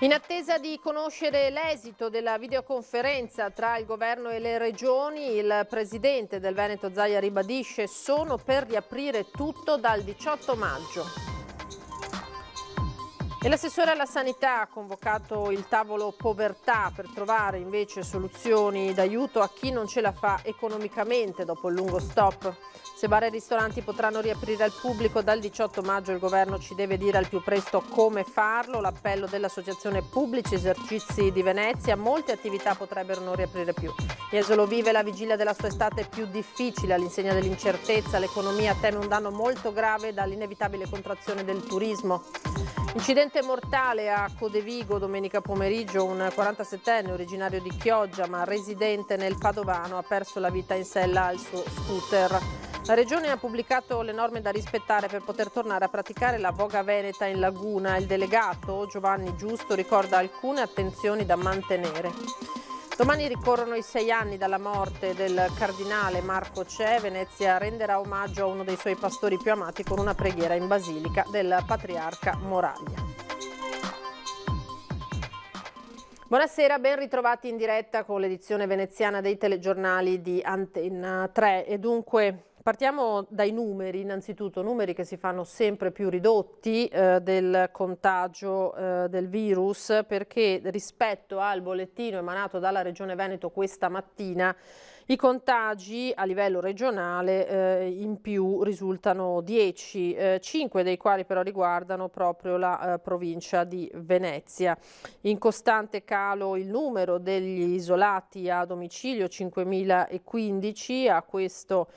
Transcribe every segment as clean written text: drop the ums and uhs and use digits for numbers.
In attesa di conoscere l'esito della videoconferenza tra il governo e le regioni, il presidente del Veneto Zaia ribadisce: sono per riaprire tutto dal 18 maggio. E l'assessore alla sanità ha convocato il tavolo povertà per trovare invece soluzioni d'aiuto a chi non ce la fa economicamente dopo il lungo stop. Se bar e ristoranti potranno riaprire al pubblico dal 18 maggio, il governo ci deve dire al più presto come farlo. L'appello dell'Associazione Pubblici Esercizi di Venezia: molte attività potrebbero non riaprire più. Jesolo vive la vigilia della sua estate più difficile all'insegna dell'incertezza. L'economia teme un danno molto grave dall'inevitabile contrazione del turismo. Incidente mortale a Codevigo domenica pomeriggio. Un 47enne originario di Chioggia ma residente nel Padovano ha perso la vita in sella al suo scooter. La Regione ha pubblicato le norme da rispettare per poter tornare a praticare la voga veneta in laguna. Il delegato Giovanni Giusto ricorda alcune attenzioni da mantenere. Domani ricorrono i 6 anni dalla morte del cardinale Marco Cè. Venezia renderà omaggio a uno dei suoi pastori più amati con una preghiera in basilica del patriarca Moraglia. Buonasera, ben ritrovati in diretta con l'edizione veneziana dei telegiornali di Antenna 3 e dunque partiamo dai numeri, innanzitutto numeri che si fanno sempre più ridotti del contagio del virus, perché rispetto al bollettino emanato dalla Regione Veneto questa mattina i contagi a livello regionale in più risultano 10, 5 dei quali però riguardano proprio la provincia di Venezia. In costante calo il numero degli isolati a domicilio, 5.015 a questo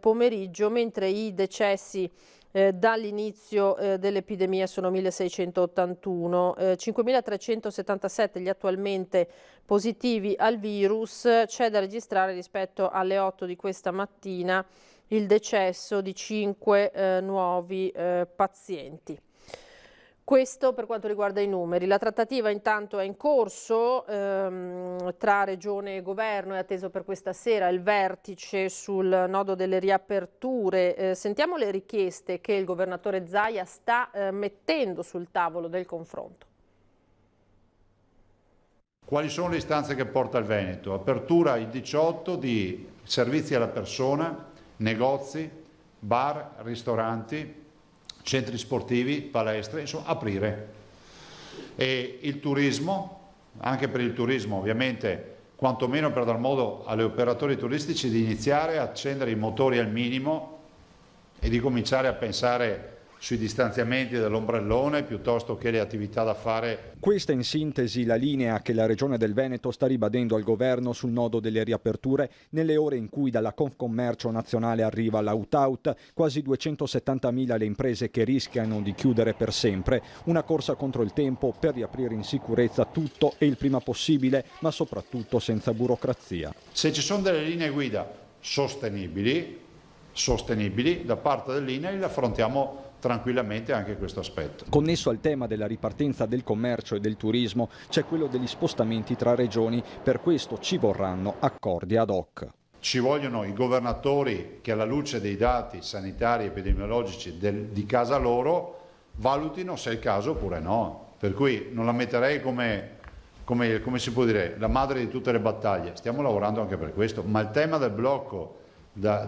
pomeriggio, mentre i decessi dall'inizio dell'epidemia sono 1.681, 5.377 gli attualmente positivi al virus. C'è da registrare rispetto alle 8 di questa mattina il decesso di 5 nuovi pazienti. Questo per quanto riguarda i numeri. La trattativa intanto è in corso tra Regione e Governo. È atteso per questa sera il vertice sul nodo delle riaperture. Sentiamo le richieste che il governatore Zaia sta mettendo sul tavolo del confronto. Quali sono le istanze che porta il Veneto? Apertura il 18 di servizi alla persona, negozi, bar, ristoranti, centri sportivi, palestre, insomma aprire. E il turismo, anche per il turismo ovviamente, quantomeno per dar modo agli operatori turistici di iniziare a accendere i motori al minimo e di cominciare a pensare sui distanziamenti dell'ombrellone piuttosto che le attività da fare. Questa in sintesi la linea che la Regione del Veneto sta ribadendo al governo sul nodo delle riaperture nelle ore in cui dalla Confcommercio nazionale arriva l'out-out, quasi 270.000 le imprese che rischiano di chiudere per sempre, una corsa contro il tempo per riaprire in sicurezza tutto e il prima possibile, ma soprattutto senza burocrazia. Se ci sono delle linee guida sostenibili da parte dell'INAIL, affrontiamo tranquillamente anche questo aspetto. Connesso al tema della ripartenza del commercio e del turismo c'è quello degli spostamenti tra regioni, per questo ci vorranno accordi ad hoc. Ci vogliono i governatori che alla luce dei dati sanitari e epidemiologici di casa loro valutino se è il caso oppure no, per cui non la metterei come si può dire, la madre di tutte le battaglie. Stiamo lavorando anche per questo, ma il tema del blocco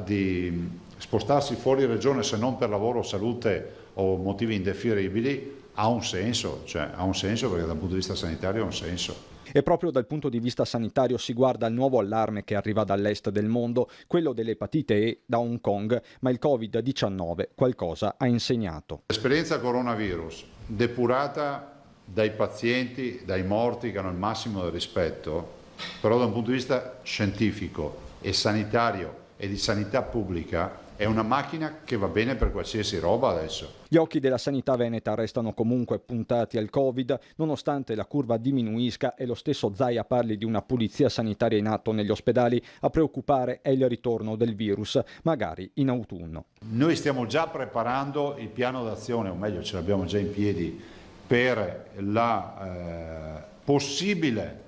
di spostarsi fuori regione se non per lavoro o salute o motivi indifferibili ha un senso, perché dal punto di vista sanitario ha un senso. E proprio dal punto di vista sanitario si guarda al nuovo allarme che arriva dall'est del mondo, quello dell'epatite E da Hong Kong, ma il Covid-19 qualcosa ha insegnato. L'esperienza coronavirus, depurata dai pazienti, dai morti che hanno il massimo del rispetto, però da un punto di vista scientifico e sanitario e di sanità pubblica, è una macchina che va bene per qualsiasi roba adesso. Gli occhi della sanità veneta restano comunque puntati al Covid, nonostante la curva diminuisca e lo stesso Zaia parli di una pulizia sanitaria in atto negli ospedali. A preoccupare è il ritorno del virus, magari in autunno. Noi stiamo già preparando il piano d'azione, o meglio ce l'abbiamo già in piedi, per la possibile,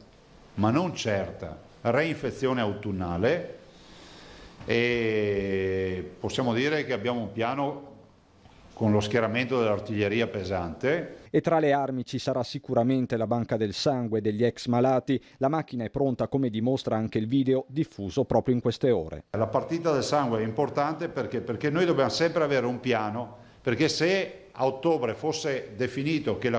ma non certa, reinfezione autunnale. E possiamo dire che abbiamo un piano con lo schieramento dell'artiglieria pesante. E tra le armi ci sarà sicuramente la banca del sangue degli ex malati. La macchina è pronta, come dimostra anche il video diffuso proprio in queste ore. La partita del sangue è importante perché noi dobbiamo sempre avere un piano, perché se a ottobre fosse definito che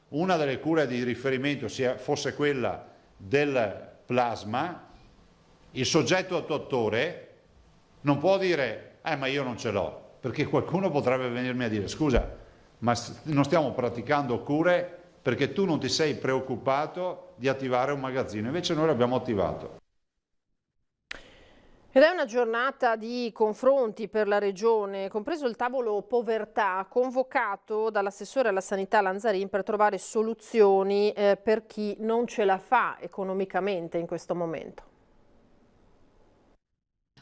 una delle cure di riferimento fosse quella del plasma, il soggetto attuatore non può dire ma io non ce l'ho, perché qualcuno potrebbe venirmi a dire scusa, ma non stiamo praticando cure perché tu non ti sei preoccupato di attivare un magazzino, invece noi l'abbiamo attivato. Ed è una giornata di confronti per la Regione, compreso il tavolo povertà convocato dall'assessore alla sanità Lanzarin per trovare soluzioni per chi non ce la fa economicamente in questo momento.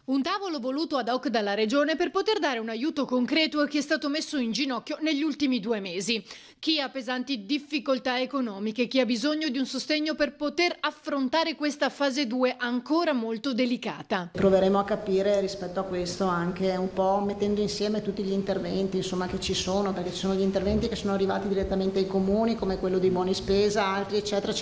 Un tavolo voluto ad hoc dalla Regione per poter dare un aiuto concreto a chi è stato messo in ginocchio negli ultimi 2 mesi. Chi ha pesanti difficoltà economiche, chi ha bisogno di un sostegno per poter affrontare questa fase 2 ancora molto delicata. Proveremo a capire rispetto a questo anche un po' mettendo insieme tutti gli interventi che ci sono, perché ci sono gli interventi che sono arrivati direttamente ai comuni come quello dei buoni spesa, altri eccetera.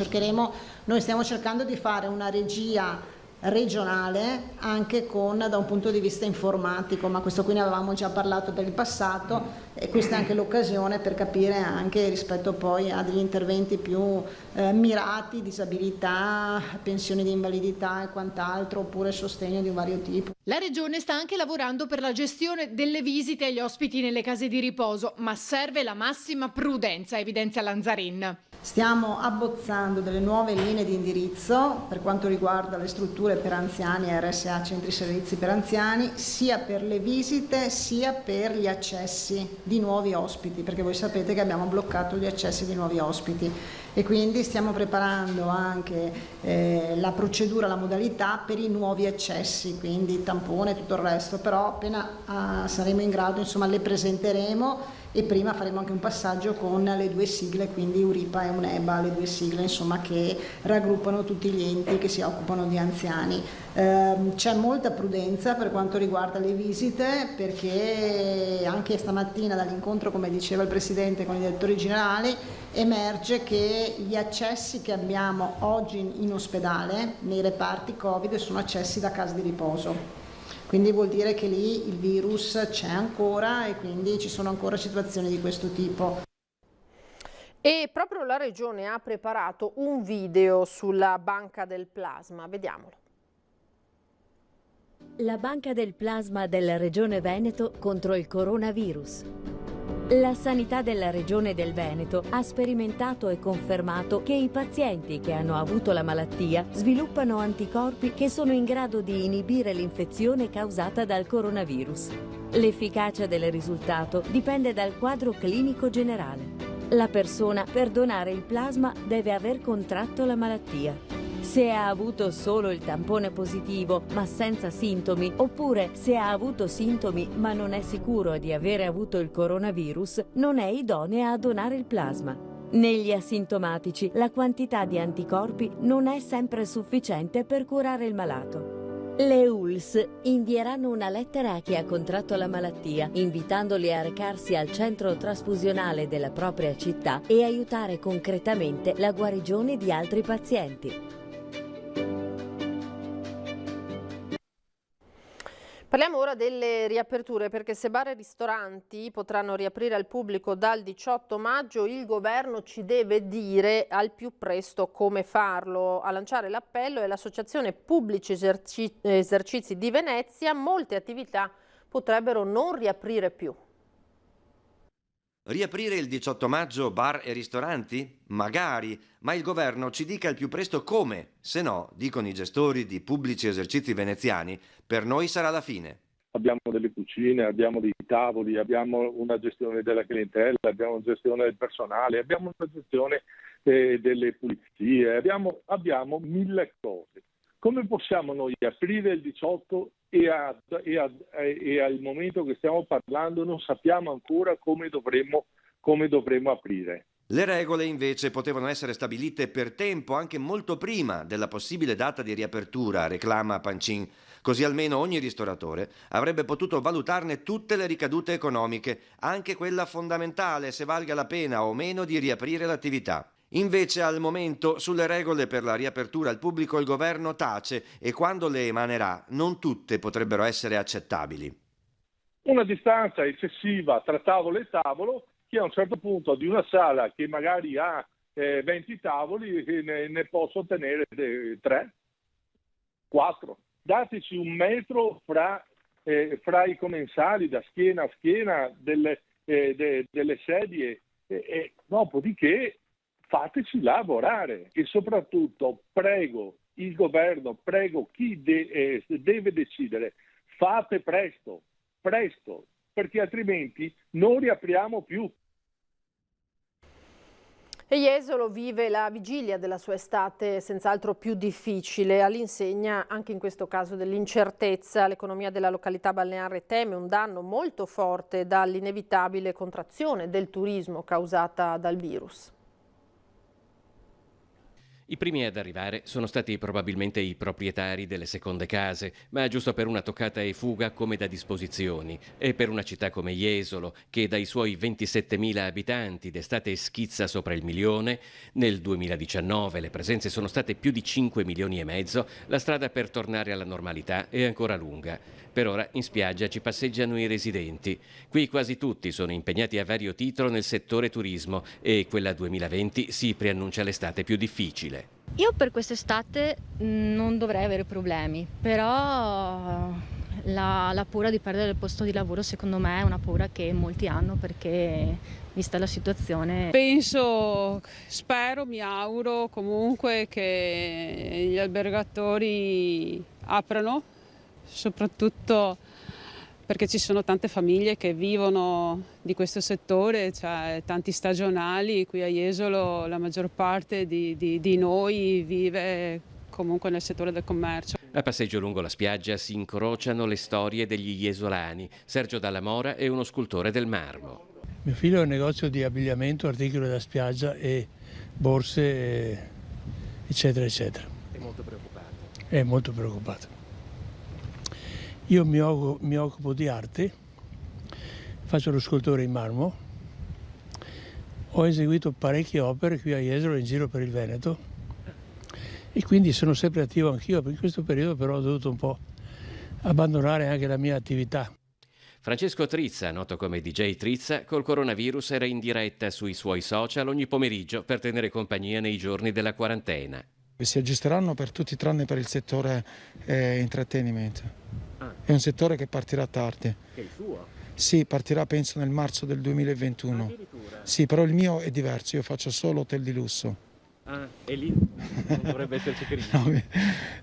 Noi stiamo cercando di fare una regia regionale anche da un punto di vista informatico, ma questo qui ne avevamo già parlato per il passato e questa è anche l'occasione per capire anche rispetto poi a degli interventi più mirati, disabilità, pensioni di invalidità e quant'altro, oppure sostegno di vario tipo. La Regione sta anche lavorando per la gestione delle visite agli ospiti nelle case di riposo, ma serve la massima prudenza, evidenzia Lanzarin. Stiamo abbozzando delle nuove linee di indirizzo per quanto riguarda le strutture per anziani e RSA, centri servizi per anziani, sia per le visite sia per gli accessi di nuovi ospiti, perché voi sapete che abbiamo bloccato gli accessi di nuovi ospiti e quindi stiamo preparando anche la procedura, la modalità per i nuovi accessi, quindi tampone e tutto il resto, però appena saremo in grado le presenteremo. E prima faremo anche un passaggio con le 2 sigle, quindi Euripa e UNEBA, le 2 sigle che raggruppano tutti gli enti che si occupano di anziani. C'è molta prudenza per quanto riguarda le visite, perché anche stamattina dall'incontro, come diceva il Presidente, con i direttori generali, emerge che gli accessi che abbiamo oggi in ospedale, nei reparti Covid, sono accessi da casa di riposo. Quindi vuol dire che lì il virus c'è ancora e quindi ci sono ancora situazioni di questo tipo. E proprio la Regione ha preparato un video sulla banca del plasma, vediamolo. La banca del plasma della Regione Veneto contro il coronavirus. La sanità della Regione del Veneto ha sperimentato e confermato che i pazienti che hanno avuto la malattia sviluppano anticorpi che sono in grado di inibire l'infezione causata dal coronavirus. L'efficacia del risultato dipende dal quadro clinico generale. La persona per donare il plasma deve aver contratto la malattia. Se ha avuto solo il tampone positivo ma senza sintomi, oppure se ha avuto sintomi ma non è sicuro di avere avuto il coronavirus, non è idonea a donare il plasma. Negli asintomatici la quantità di anticorpi non è sempre sufficiente per curare il malato. Le ULS invieranno una lettera a chi ha contratto la malattia, invitandoli a recarsi al centro trasfusionale della propria città e aiutare concretamente la guarigione di altri pazienti. Parliamo ora delle riaperture, perché se bar e ristoranti potranno riaprire al pubblico dal 18 maggio, il governo ci deve dire al più presto come farlo. A lanciare l'appello è l'Associazione Pubblici Esercizi di Venezia. Molte attività potrebbero non riaprire più. Riaprire il 18 maggio bar e ristoranti? Magari, ma il governo ci dica al più presto come, se no, dicono i gestori di Pubblici Esercizi Veneziani, per noi sarà la fine. Abbiamo delle cucine, abbiamo dei tavoli, abbiamo una gestione della clientela, abbiamo una gestione del personale, abbiamo una gestione delle pulizie, abbiamo 1000 cose. Come possiamo noi aprire il 18 e al momento che stiamo parlando non sappiamo ancora come dovremmo aprire? Le regole invece potevano essere stabilite per tempo, anche molto prima della possibile data di riapertura, reclama Pancin. Così almeno ogni ristoratore avrebbe potuto valutarne tutte le ricadute economiche, anche quella fondamentale, se valga la pena o meno di riaprire l'attività. Invece al momento sulle regole per la riapertura al pubblico il governo tace e quando le emanerà non tutte potrebbero essere accettabili. Una distanza eccessiva tra tavolo e tavolo, che a un certo punto di una sala che magari ha 20 tavoli ne posso tenere 3, 4. Dateci un metro fra i commensali da schiena a schiena delle sedie e dopodiché fateci lavorare e soprattutto prego il governo, prego chi deve decidere, fate presto, perché altrimenti non riapriamo più. E Jesolo vive la vigilia della sua estate senz'altro più difficile, all'insegna anche in questo caso dell'incertezza. L'economia della località balneare teme un danno molto forte dall'inevitabile contrazione del turismo causata dal virus. I primi ad arrivare sono stati probabilmente i proprietari delle seconde case, ma giusto per una toccata e fuga come da disposizioni. E per una città come Jesolo, che dai suoi 27.000 abitanti d'estate schizza sopra il milione, nel 2019 le presenze sono state più di 5 milioni e mezzo, la strada per tornare alla normalità è ancora lunga. Per ora in spiaggia ci passeggiano i residenti. Qui quasi tutti sono impegnati a vario titolo nel settore turismo e quella 2020 si preannuncia l'estate più difficile. Io per quest'estate non dovrei avere problemi, però la paura di perdere il posto di lavoro secondo me è una paura che molti hanno perché vista la situazione. Spero, mi auguro comunque che gli albergatori aprano, soprattutto perché ci sono tante famiglie che vivono di questo settore, cioè tanti stagionali. Qui a Jesolo la maggior parte di noi vive comunque nel settore del commercio. A passeggio lungo la spiaggia si incrociano le storie degli jesolani. Sergio Dalla Mora è uno scultore del marmo. Mio figlio ha un negozio di abbigliamento, articoli da spiaggia e borse, eccetera, eccetera. È molto preoccupato. È molto preoccupato. Io mi occupo di arte, faccio lo scultore in marmo, ho eseguito parecchie opere qui a Jesolo e in giro per il Veneto e quindi sono sempre attivo anch'io, in questo periodo però ho dovuto un po' abbandonare anche la mia attività. Francesco Trizza, noto come DJ Trizza, col coronavirus era in diretta sui suoi social ogni pomeriggio per tenere compagnia nei giorni della quarantena. Si aggiusteranno per tutti tranne per il settore intrattenimento. È un settore che partirà tardi. Che è il suo? Sì, partirà penso nel marzo del 2021. Addirittura? Sì, però il mio è diverso, io faccio solo hotel di lusso. Ah, e lì non dovrebbe esserci crisi. No,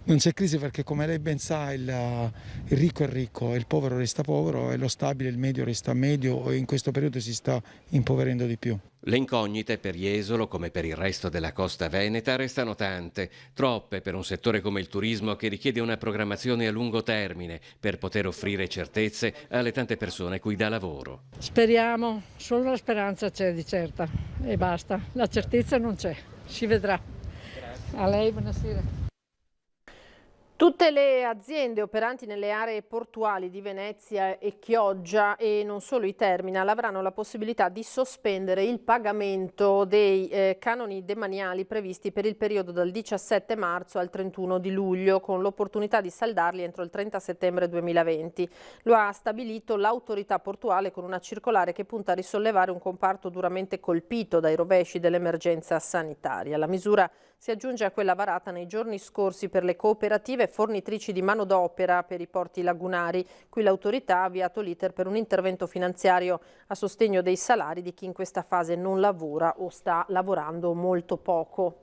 non c'è crisi perché come lei ben sa il ricco è ricco, il povero resta povero e lo stabile, il medio resta medio e in questo periodo si sta impoverendo di più. Le incognite per Jesolo, come per il resto della costa veneta, restano tante, troppe per un settore come il turismo che richiede una programmazione a lungo termine per poter offrire certezze alle tante persone cui dà lavoro. Speriamo, solo la speranza c'è di certa e basta, la certezza non c'è, si vedrà. Grazie. A lei, buonasera. Tutte le aziende operanti nelle aree portuali di Venezia e Chioggia e non solo i terminal avranno la possibilità di sospendere il pagamento dei canoni demaniali previsti per il periodo dal 17 marzo al 31 di luglio con l'opportunità di saldarli entro il 30 settembre 2020. Lo ha stabilito l'autorità portuale con una circolare che punta a risollevare un comparto duramente colpito dai rovesci dell'emergenza sanitaria. La misura si aggiunge a quella varata nei giorni scorsi per le cooperative fornitrici di manodopera per i porti lagunari, cui l'autorità ha avviato l'iter per un intervento finanziario a sostegno dei salari di chi in questa fase non lavora o sta lavorando molto poco.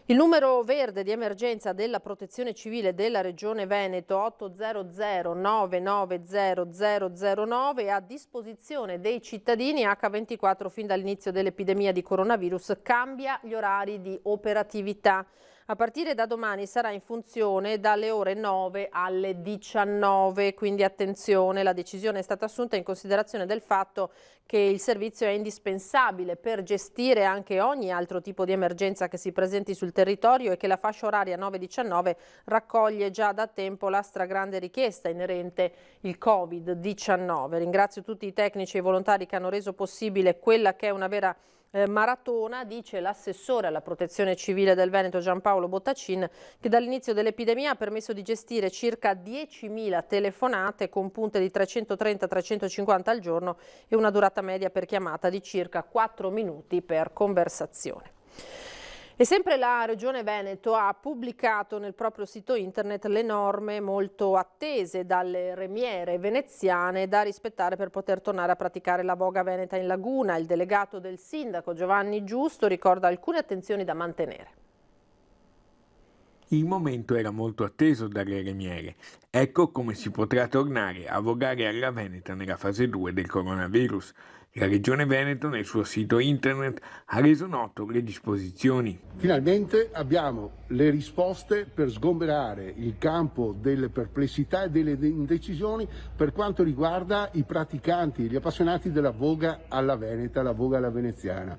Il numero verde di emergenza della Protezione Civile della Regione Veneto 800 990 009 è a disposizione dei cittadini H24 fin dall'inizio dell'epidemia di coronavirus, cambia gli orari di operatività. a partire da domani sarà in funzione dalle ore 9 alle 19, quindi attenzione, la decisione è stata assunta in considerazione del fatto che il servizio è indispensabile per gestire anche ogni altro tipo di emergenza che si presenti sul territorio e che la fascia oraria 9-19 raccoglie già da tempo la stragrande richiesta inerente il Covid-19. Ringrazio tutti i tecnici e i volontari che hanno reso possibile quella che è una vera maratona, dice l'assessore alla protezione civile del Veneto Giampaolo Bottacin, che dall'inizio dell'epidemia ha permesso di gestire circa 10.000 telefonate con punte di 330-350 al giorno e una durata media per chiamata di circa 4 minuti per conversazione. E sempre la Regione Veneto ha pubblicato nel proprio sito internet le norme molto attese dalle remiere veneziane da rispettare per poter tornare a praticare la boga veneta in laguna. Il delegato del sindaco Giovanni Giusto ricorda alcune attenzioni da mantenere. Il momento era molto atteso dalle remiere. Ecco come si potrà tornare a vogare alla Veneta nella fase 2 del coronavirus. La Regione Veneto nel suo sito internet ha reso noto le disposizioni. Finalmente abbiamo le risposte per sgomberare il campo delle perplessità e delle indecisioni per quanto riguarda i praticanti, gli appassionati della voga alla veneta, la voga alla veneziana.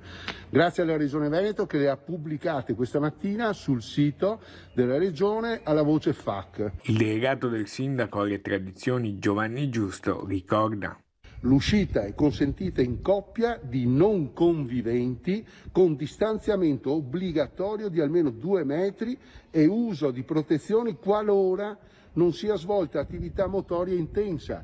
Grazie alla Regione Veneto che le ha pubblicate questa mattina sul sito della Regione alla voce FAC. Il delegato del sindaco alle tradizioni Giovanni Giusto ricorda: l'uscita è consentita in coppia di non conviventi con distanziamento obbligatorio di almeno 2 metri e uso di protezioni qualora non sia svolta attività motoria intensa.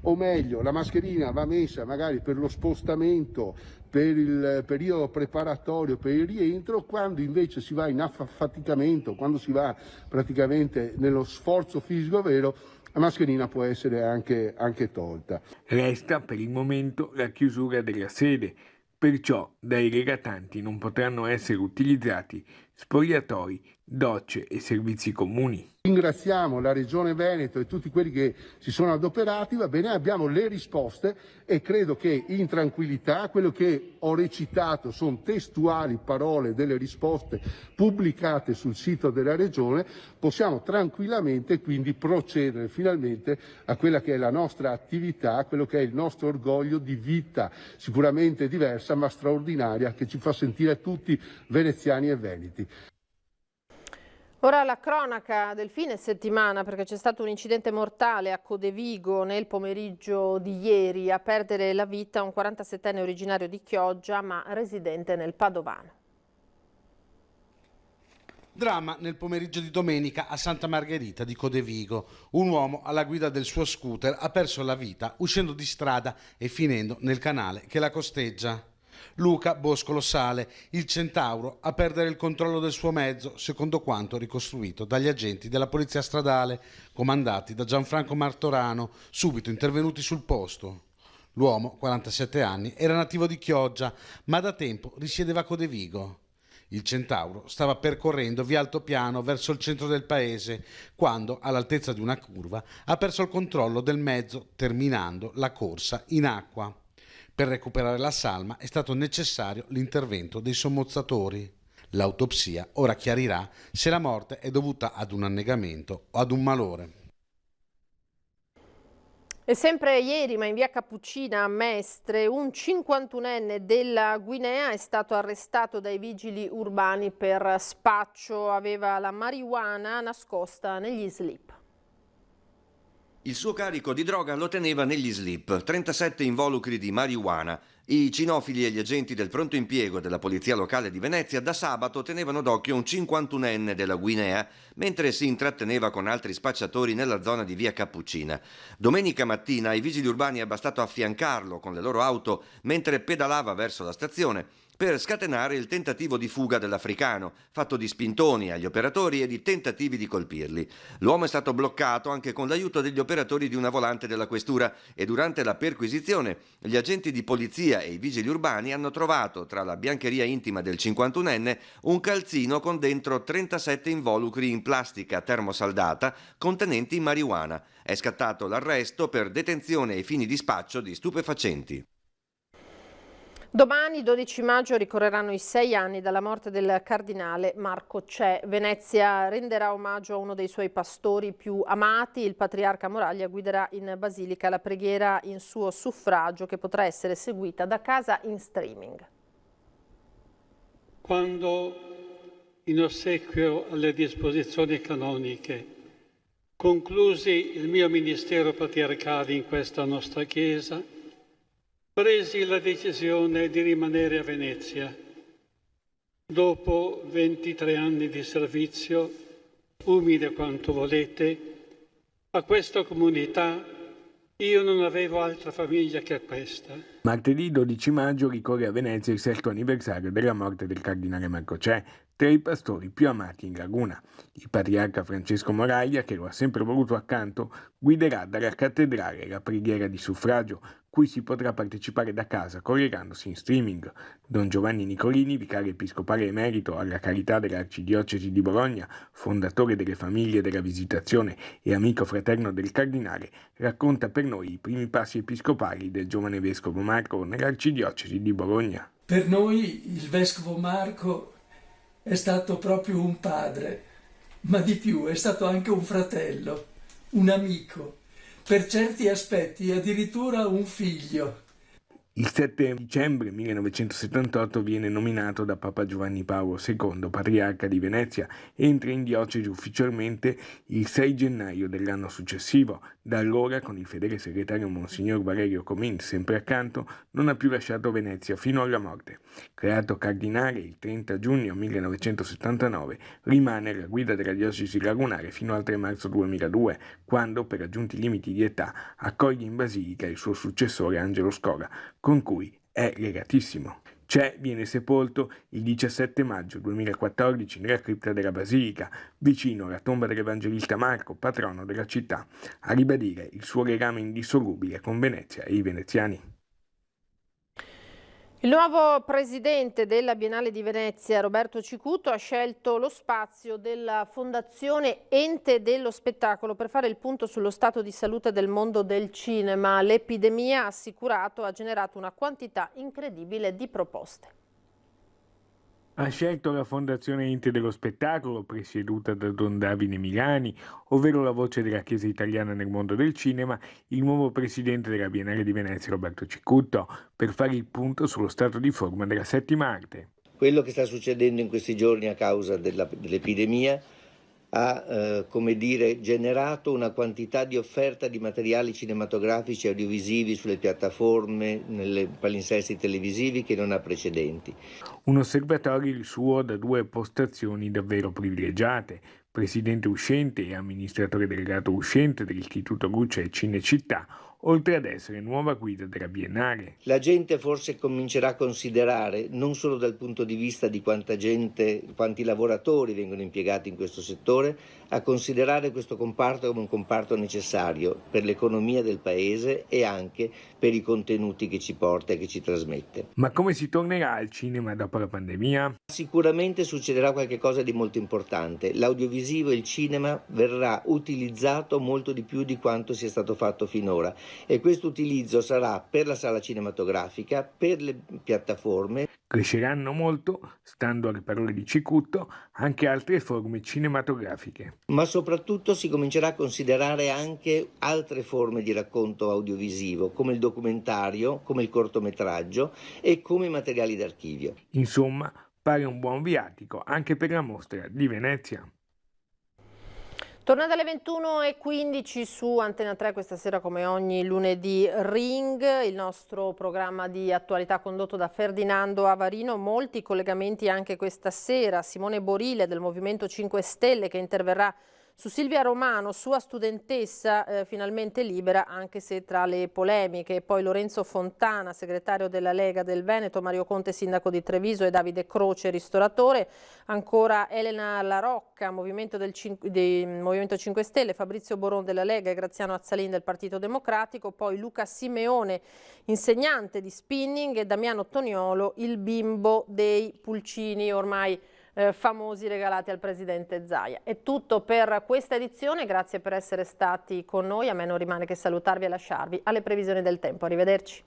O meglio, la mascherina va messa magari per lo spostamento, per il periodo preparatorio, per il rientro, quando invece si va in affaticamento, quando si va praticamente nello sforzo fisico vero, la mascherina può essere anche tolta. Resta per il momento la chiusura della sede, perciò dai regatanti non potranno essere utilizzati spogliatoi, docce e servizi comuni. Ringraziamo la Regione Veneto e tutti quelli che si sono adoperati, va bene, abbiamo le risposte e credo che in tranquillità quello che ho recitato sono testuali parole delle risposte pubblicate sul sito della Regione, possiamo tranquillamente quindi procedere finalmente a quella che è la nostra attività, quello che è il nostro orgoglio di vita, sicuramente diversa ma straordinaria, che ci fa sentire tutti veneziani e veneti. Ora la cronaca del fine settimana, perché c'è stato un incidente mortale a Codevigo nel pomeriggio di ieri, a perdere la vita un 47enne originario di Chioggia ma residente nel Padovano. Dramma nel pomeriggio di domenica a Santa Margherita di Codevigo. Un uomo alla guida del suo scooter ha perso la vita uscendo di strada e finendo nel canale che la costeggia. Luca Boscolo Sale, il Centauro, a perdere il controllo del suo mezzo, secondo quanto ricostruito dagli agenti della polizia stradale, comandati da Gianfranco Martorano, subito intervenuti sul posto. L'uomo, 47 anni, era nativo di Chioggia, ma da tempo risiedeva a Codevigo. Il Centauro stava percorrendo via Altopiano verso il centro del paese, quando, all'altezza di una curva, ha perso il controllo del mezzo, terminando la corsa in acqua. Per recuperare la salma è stato necessario l'intervento dei sommozzatori. L'autopsia ora chiarirà se la morte è dovuta ad un annegamento o ad un malore. E sempre ieri, ma in via Cappuccina a Mestre, un 51enne della Guinea è stato arrestato dai vigili urbani per spaccio. Aveva la marijuana nascosta negli slip. Il suo carico di droga lo teneva negli slip, 37 involucri di marijuana. I cinofili e gli agenti del pronto impiego della polizia locale di Venezia da sabato tenevano d'occhio un 51enne della Guinea mentre si intratteneva con altri spacciatori nella zona di via Cappuccina. Domenica mattina ai vigili urbani è bastato affiancarlo con le loro auto mentre pedalava verso la stazione per scatenare il tentativo di fuga dell'africano, fatto di spintoni agli operatori e di tentativi di colpirli. L'uomo è stato bloccato anche con l'aiuto degli operatori di una volante della questura e durante la perquisizione gli agenti di polizia e i vigili urbani hanno trovato tra la biancheria intima del 51enne un calzino con dentro 37 involucri in plastica termosaldata contenenti marijuana. È scattato l'arresto per detenzione ai fini di spaccio di stupefacenti. Domani, 12 maggio, ricorreranno i 6 anni dalla morte del cardinale Marco Cè. Venezia renderà omaggio a uno dei suoi pastori più amati. Il patriarca Moraglia guiderà in basilica la preghiera in suo suffragio, che potrà essere seguita da casa in streaming. Quando, in ossequio alle disposizioni canoniche, conclusi il mio ministero patriarcale in questa nostra Chiesa, presi la decisione di rimanere a Venezia. Dopo 23 anni di servizio, umile quanto volete, a questa comunità io non avevo altra famiglia che questa. Martedì 12 maggio ricorre a Venezia il 6° anniversario della morte del cardinale Marco Cè, tra i pastori più amati in Laguna. Il patriarca Francesco Moraglia, che lo ha sempre voluto accanto, guiderà dalla cattedrale la preghiera di suffragio, cui si potrà partecipare da casa collegandosi in streaming. Don Giovanni Nicolini, vicario episcopale emerito alla carità dell'Arcidiocesi di Bologna, fondatore delle Famiglie della Visitazione e amico fraterno del cardinale, racconta per noi i primi passi episcopali del giovane vescovo Marco nell'Arcidiocesi di Bologna. Per noi il vescovo Marco è stato proprio un padre, ma di più è stato anche un fratello, un amico, per certi aspetti addirittura un figlio. Il 7 dicembre 1978 viene nominato da Papa Giovanni Paolo II patriarca di Venezia e entra in diocesi ufficialmente il 6 gennaio dell'anno successivo. Da allora, con il fedele segretario Monsignor Valerio Comin sempre accanto, non ha più lasciato Venezia fino alla morte. Creato cardinale il 30 giugno 1979, rimane alla guida della diocesi lagunare fino al 3 marzo 2002, quando, per raggiunti limiti di età, accoglie in basilica il suo successore Angelo Scola, con cui è legatissimo. Cè viene sepolto il 17 maggio 2014 nella cripta della Basilica, vicino alla tomba dell'Evangelista Marco, patrono della città, a ribadire il suo legame indissolubile con Venezia e i veneziani. Il nuovo presidente della Biennale di Venezia, Roberto Cicutto, ha scelto lo spazio della Fondazione Ente dello Spettacolo per fare il punto sullo stato di salute del mondo del cinema. L'epidemia, ha assicurato, ha generato una quantità incredibile di proposte. Ha scelto la Fondazione Ente dello Spettacolo, presieduta da Don Davide Milani, ovvero la voce della Chiesa italiana nel mondo del cinema, il nuovo presidente della Biennale di Venezia, Roberto Cicutto, per fare il punto sullo stato di forma della 7ª arte. Quello che sta succedendo in questi giorni a causa dell'epidemia ha generato una quantità di offerta di materiali cinematografici e audiovisivi sulle piattaforme, nelle palinsesti televisivi che non ha precedenti. Un osservatorio il suo da 2 postazioni davvero privilegiate, presidente uscente e amministratore delegato uscente dell'Istituto Luce e Cinecittà, oltre ad essere nuova guida della Biennale. La gente forse comincerà a considerare, non solo dal punto di vista di quanti lavoratori vengono impiegati in questo settore, a considerare questo comparto come un comparto necessario per l'economia del paese e anche per i contenuti che ci porta e che ci trasmette. Ma come si tornerà al cinema dopo la pandemia? Sicuramente succederà qualcosa di molto importante. L'audiovisivo e il cinema verrà utilizzato molto di più di quanto sia stato fatto finora. E questo utilizzo sarà per la sala cinematografica, per le piattaforme. Cresceranno molto, stando alle parole di Cicutto, anche altre forme cinematografiche. Ma soprattutto si comincerà a considerare anche altre forme di racconto audiovisivo, come il documentario, come il cortometraggio e come i materiali d'archivio. Insomma, pare un buon viatico anche per la mostra di Venezia. Tornate alle 21:15 su Antena 3 questa sera, come ogni lunedì, Ring, il nostro programma di attualità condotto da Ferdinando Avarino. Molti collegamenti anche questa sera. Simone Borile del Movimento 5 Stelle che interverrà su Silvia Romano, sua studentessa finalmente libera, anche se tra le polemiche. E poi Lorenzo Fontana, segretario della Lega del Veneto, Mario Conte, sindaco di Treviso, e Davide Croce, ristoratore. Ancora Elena La Rocca, Movimento 5 Stelle, Fabrizio Boron della Lega e Graziano Azzalin del Partito Democratico. Poi Luca Simeone, insegnante di spinning, e Damiano Toniolo, il bimbo dei pulcini ormai famosi regalati al presidente Zaia. È tutto per questa edizione, grazie per essere stati con noi. A me non rimane che salutarvi e lasciarvi alle previsioni del tempo. Arrivederci.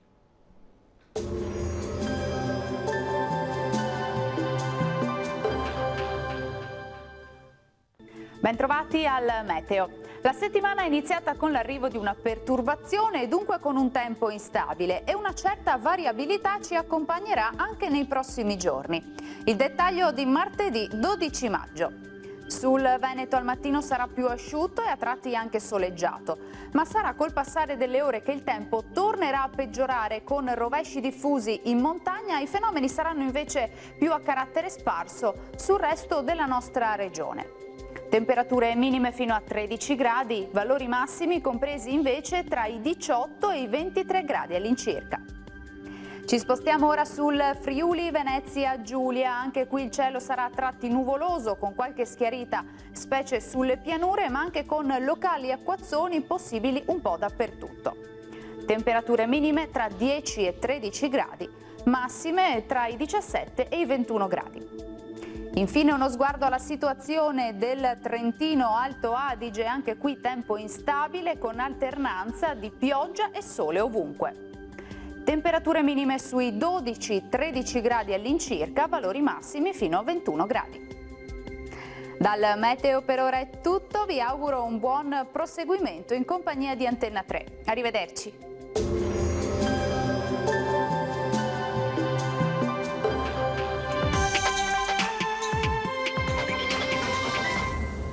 Bentrovati al meteo. La settimana è iniziata con l'arrivo di una perturbazione e dunque con un tempo instabile, e una certa variabilità ci accompagnerà anche nei prossimi giorni. Il dettaglio di martedì 12 maggio. Sul Veneto al mattino sarà più asciutto e a tratti anche soleggiato, ma sarà col passare delle ore che il tempo tornerà a peggiorare, con rovesci diffusi in montagna. I fenomeni saranno invece più a carattere sparso sul resto della nostra regione. Temperature minime fino a 13 gradi, valori massimi compresi invece tra i 18 e i 23 gradi all'incirca. Ci spostiamo ora sul Friuli Venezia Giulia. Anche qui il cielo sarà a tratti nuvoloso, con qualche schiarita, specie sulle pianure, ma anche con locali acquazzoni possibili un po' dappertutto. Temperature minime tra 10 e 13 gradi, massime tra i 17 e i 21 gradi. Infine uno sguardo alla situazione del Trentino Alto Adige. Anche qui tempo instabile, con alternanza di pioggia e sole ovunque. Temperature minime sui 12-13 gradi all'incirca, valori massimi fino a 21 gradi. Dal meteo per ora è tutto, vi auguro un buon proseguimento in compagnia di Antenna 3. Arrivederci.